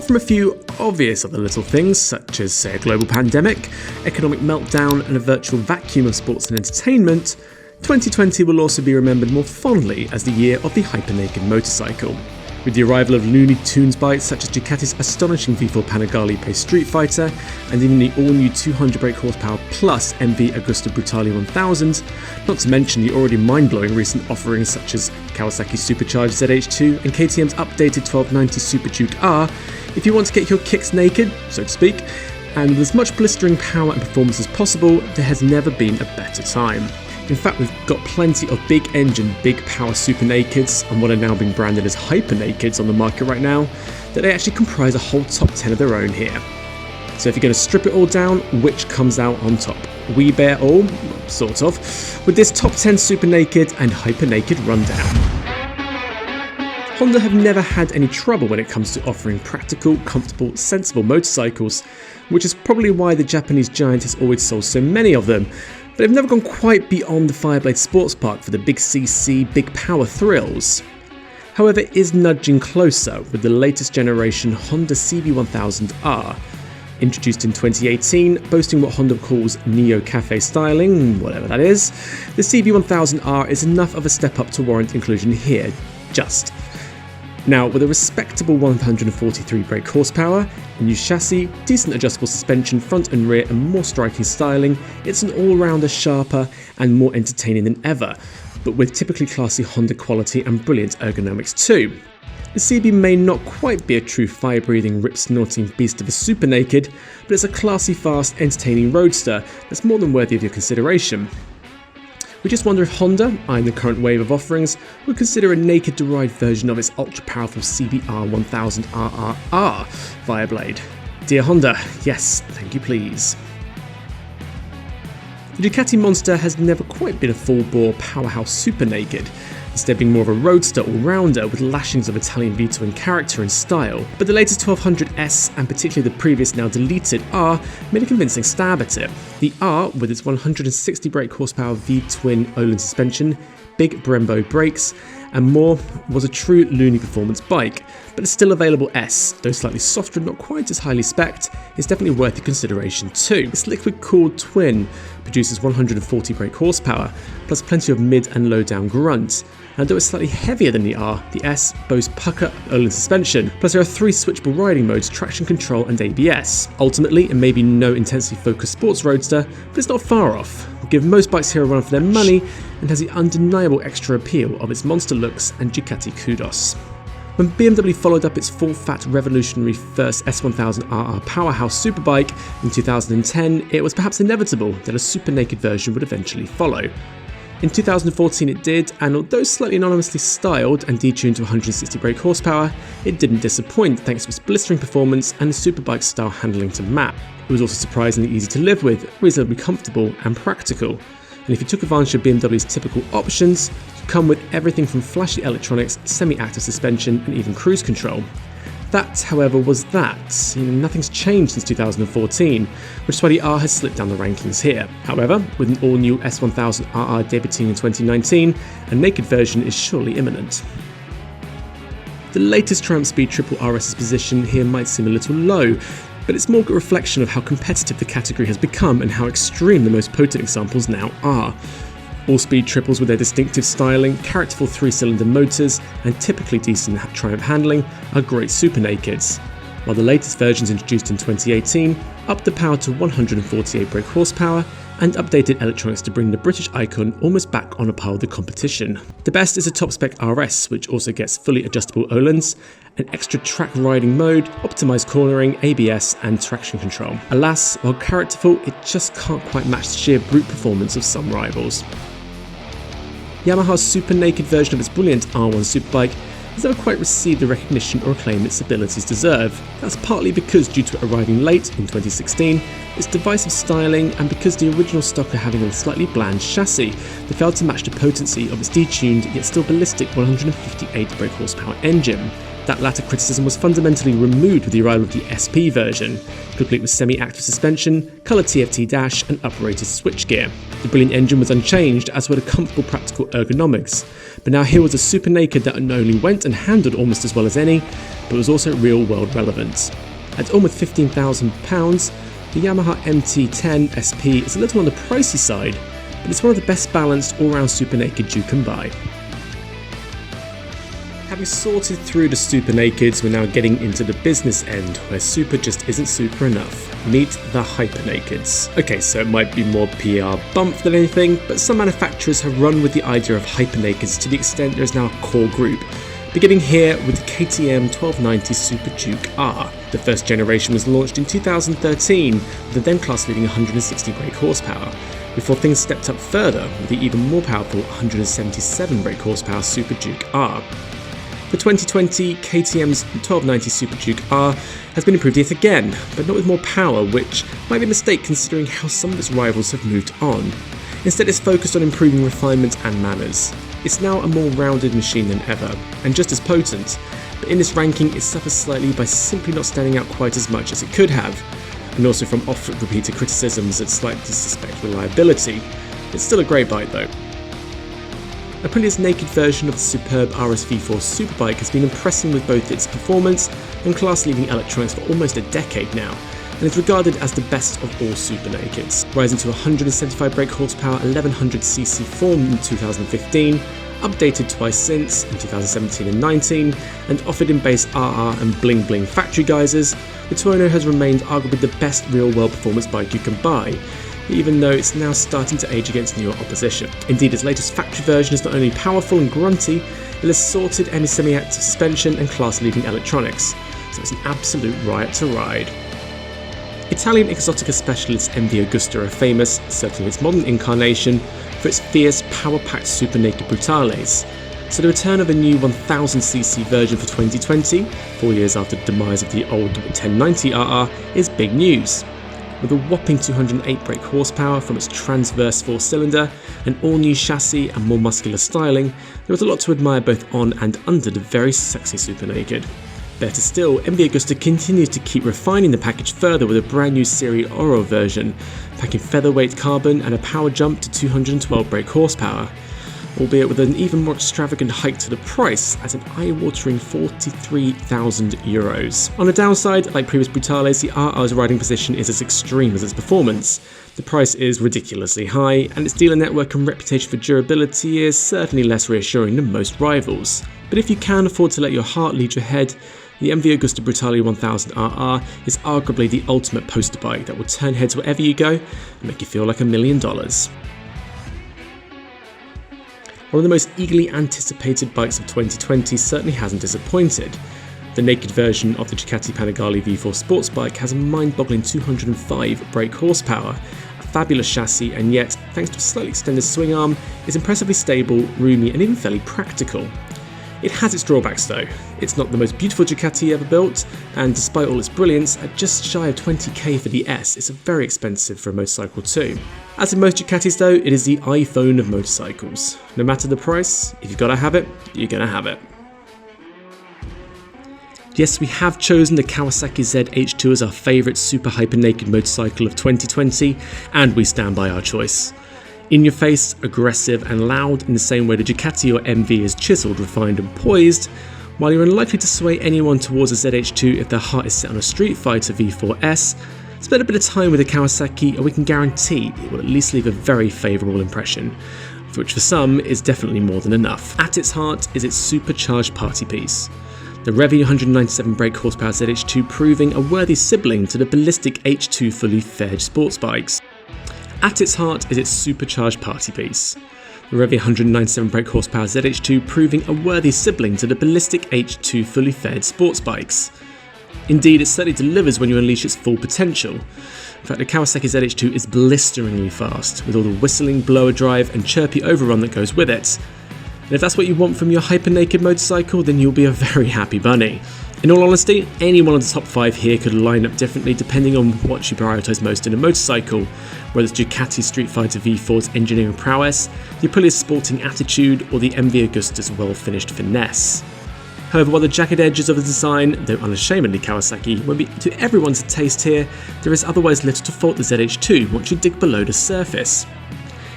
Apart from a few obvious other little things, such as, say, a global pandemic, economic meltdown, and a virtual vacuum of sports and entertainment, 2020 will also be remembered more fondly as the year of the hyper-naked motorcycle. With the arrival of Looney Tunes bikes such as Ducati's astonishing V4 Panigale Streetfighter, and even the all-new 200 brake horsepower plus MV Agusta Brutale 1000, not to mention the already mind-blowing recent offerings such as Kawasaki supercharged ZH2 and KTM's updated 1290 Super Duke R, if you want to get your kicks naked, so to speak, and with as much blistering power and performance as possible, there has never been a better time. In fact, we've got plenty of big engine, big power super nakeds, and what are now being branded as hyper nakeds on the market right now, that they actually comprise a whole top 10 of their own here. So if you're going to strip it all down, which comes out on top? We bear all, sort of, with this top 10 super naked and hyper naked rundown. Honda have never had any trouble when it comes to offering practical, comfortable, sensible motorcycles, which is probably why the Japanese giant has always sold so many of them. But they've never gone quite beyond the Fireblade Sports Park for the big CC, big power thrills. However, it is nudging closer with the latest generation Honda CB1000R. Introduced in 2018, boasting what Honda calls Neo Cafe styling, whatever that is, the CB1000R is enough of a step up to warrant inclusion here, just. Now, with a respectable 143 brake horsepower, a new chassis, decent adjustable suspension front and rear and more striking styling, it's an all-rounder sharper and more entertaining than ever, but with typically classy Honda quality and brilliant ergonomics too. The CB may not quite be a true fire-breathing, rip-snorting beast of a super naked, but it's a classy, fast, entertaining roadster that's more than worthy of your consideration. We just wonder if Honda, eyeing the current wave of offerings, would consider a naked-derived version of its ultra-powerful CBR 1000RRR Fireblade. Dear Honda, yes, thank you please. The Ducati Monster has never quite been a full-bore powerhouse super naked, instead being more of a roadster all-rounder with lashings of Italian Vito in character and style, but the latest 1200 S and particularly the previous now deleted R made a convincing stab at it. The R, with its 160 brake horsepower V-twin Öhlins suspension, big Brembo brakes, and more, was a true loony performance bike, but the still available S, though slightly softer and not quite as highly spec'd, is definitely worth your consideration too. This liquid-cooled twin produces 140 brake horsepower, plus plenty of mid and low down grunt, and though it's slightly heavier than the R, the S boasts pucker Öhlins suspension, plus there are 3 switchable riding modes, traction control and ABS. Ultimately, it may be no intensely focused sports roadster, but it's not far off. Will give most bikes here a run for their money, and has the undeniable extra appeal of its monster looks and Ducati kudos. When BMW followed up its full-fat revolutionary first S1000RR powerhouse superbike in 2010, it was perhaps inevitable that a super naked version would eventually follow. In 2014 it did, and although slightly anonymously styled and detuned to 160 brake horsepower, it didn't disappoint thanks to its blistering performance and the superbike style handling to map. It was also surprisingly easy to live with, reasonably comfortable and practical. And if you took advantage of BMW's typical options, you come with everything from flashy electronics, semi-active suspension and even cruise control. That, however, was that. Nothing's changed since 2014, which is why the R has slipped down the rankings here. However, with an all-new S1000RR debuting in 2019, a naked version is surely imminent. The latest Triumph Speed Triple RS's position here might seem a little low, but it's more a reflection of how competitive the category has become and how extreme the most potent examples now are. All-speed triples with their distinctive styling, characterful 3-cylinder motors, and typically decent Triumph handling are great super nakeds, while the latest versions introduced in 2018 upped the power to 148 brake horsepower and updated electronics to bring the British icon almost back on a par with the competition. The best is a top-spec RS, which also gets fully adjustable Öhlins, an extra track riding mode, optimised cornering, ABS and traction control. Alas, while characterful, it just can't quite match the sheer brute performance of some rivals. Yamaha's super naked version of its brilliant R1 superbike has never quite received the recognition or acclaim its abilities deserve. That's partly because, due to it arriving late in 2016, its divisive styling, and because the original stock are having a slightly bland chassis that failed to match the potency of its detuned yet still ballistic 158 brake horsepower engine. That latter criticism was fundamentally removed with the arrival of the SP version, complete with semi-active suspension, colour TFT dash and uprated switchgear. The brilliant engine was unchanged, as were the comfortable practical ergonomics, but now here was a super naked that not only went and handled almost as well as any, but was also real-world relevant. At almost £15,000, the Yamaha MT-10 SP is a little on the pricey side, but it's one of the best balanced all-round super nakeds you can buy. Having sorted through the super nakeds, we're now getting into the business end, where super just isn't super enough. Meet the hyper nakeds. Okay, so it might be more PR bump than anything, but some manufacturers have run with the idea of hyper nakeds to the extent there is now a core group. Beginning here with the KTM 1290 Super Duke R. The first generation was launched in 2013, with the then class-leading 160 brake horsepower, before things stepped up further with the even more powerful 177 brake horsepower Super Duke R. For 2020, KTM's 1290 Super Duke R has been improved yet again, but not with more power, which might be a mistake considering how some of its rivals have moved on. Instead, it's focused on improving refinement and manners. It's now a more rounded machine than ever, and just as potent, but in this ranking it suffers slightly by simply not standing out quite as much as it could have, and also from oft-repeated criticisms that slightly suspect reliability. It's still a great bike though. Aprilia's naked version of the superb RS V4 superbike has been impressing with both its performance and class-leading electronics for almost a decade now, and is regarded as the best of all super nakeds, rising to 175 brake horsepower 1100cc form in 2015, updated twice since, in 2017 and 19, and offered in base RR and bling bling factory guisers. The Tuono has remained arguably the best real-world performance bike you can buy, even though it's now starting to age against newer opposition. Indeed, its latest factory version is not only powerful and grunty, it has sorted any semi-active suspension and class-leading electronics, so it's an absolute riot to ride. Italian Exotica specialists MV Agusta are famous, certainly its modern incarnation, for its fierce, power-packed super naked Brutales. So the return of a new 1000cc version for 2020, 4 years after the demise of the old 1090RR, is big news. With a whopping 208 brake horsepower from its transverse 4-cylinder, an all-new chassis and more muscular styling, there was a lot to admire both on and under the very sexy super naked. Better still, MV Agusta continues to keep refining the package further with a brand new Serie Oro version, packing featherweight carbon and a power jump to 212 brake horsepower, albeit with an even more extravagant hike to the price at an eye-watering €43,000. On the downside, like previous Brutales, the RR's riding position is as extreme as its performance. The price is ridiculously high, and its dealer network and reputation for durability is certainly less reassuring than most rivals. But if you can afford to let your heart lead your head, the MV Agusta Brutale 1000RR is arguably the ultimate poster bike that will turn heads wherever you go and make you feel like $1 million. One of the most eagerly anticipated bikes of 2020 certainly hasn't disappointed. The naked version of the Ducati Panigale V4 sports bike has a mind-boggling 205 brake horsepower, a fabulous chassis, and yet, thanks to a slightly extended swing arm, is impressively stable, roomy, and even fairly practical. It has its drawbacks though. It's not the most beautiful Ducati ever built, and despite all its brilliance, at just shy of 20k for the S, it's very expensive for a motorcycle too. As in most Ducatis though, it is the iPhone of motorcycles. No matter the price, if you've got to have it, you're going to have it. Yes, we have chosen the Kawasaki Z H2 as our favourite super hyper naked motorcycle of 2020, and we stand by our choice. In your face, aggressive and loud in the same way the Ducati or MV is chiselled, refined and poised, while you're unlikely to sway anyone towards a ZH2 if their heart is set on a Streetfighter V4 S, spend a bit of time with a Kawasaki and we can guarantee it will at least leave a very favourable impression, which for some is definitely more than enough. At its heart is its supercharged party piece. The Revvy 197 brake horsepower ZH2 proving a worthy sibling to the ballistic H2 fully fledged sports bikes. At its heart is its supercharged party piece. The Revvy 197 brake horsepower ZH2 proving a worthy sibling to the ballistic H2 fully fed sports bikes. Indeed, it certainly delivers when you unleash its full potential. In fact, the Kawasaki ZH2 is blisteringly fast, with all the whistling, blower drive and chirpy overrun that goes with it. And if that's what you want from your hyper-naked motorcycle, then you'll be a very happy bunny. In all honesty, any one of the top 5 here could line up differently depending on what you prioritise most in a motorcycle, whether it's Ducati Streetfighter V4's engineering prowess, the Aprilia's sporting attitude, or the MV Agusta's well-finished finesse. However, while the jagged edges of the design, though unashamedly Kawasaki, won't be to everyone's taste here, there is otherwise little to fault the ZH2 once you dig below the surface.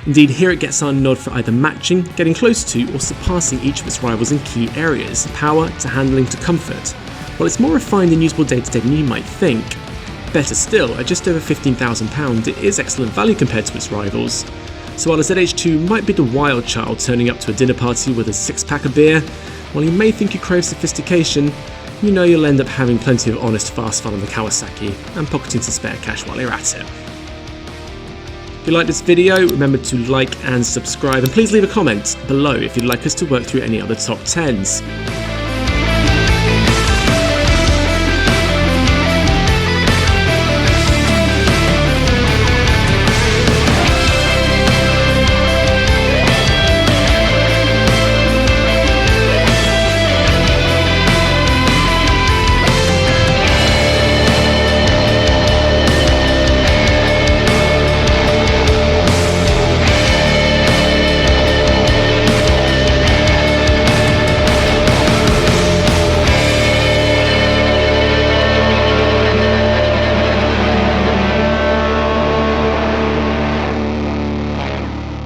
Indeed, here it gets our nod for either matching, getting close to, or surpassing each of its rivals in key areas, power to handling to comfort. While it's more refined and usable day to day than you might think. Better still, at just over £15,000, it is excellent value compared to its rivals. So while the ZH2 might be the wild child turning up to a dinner party with a six-pack of beer, while you may think you crave sophistication, you know you'll end up having plenty of honest fast fun on the Kawasaki and pocketing some spare cash while you're at it. If you like this video, remember to like and subscribe, and please leave a comment below if you'd like us to work through any other top 10s.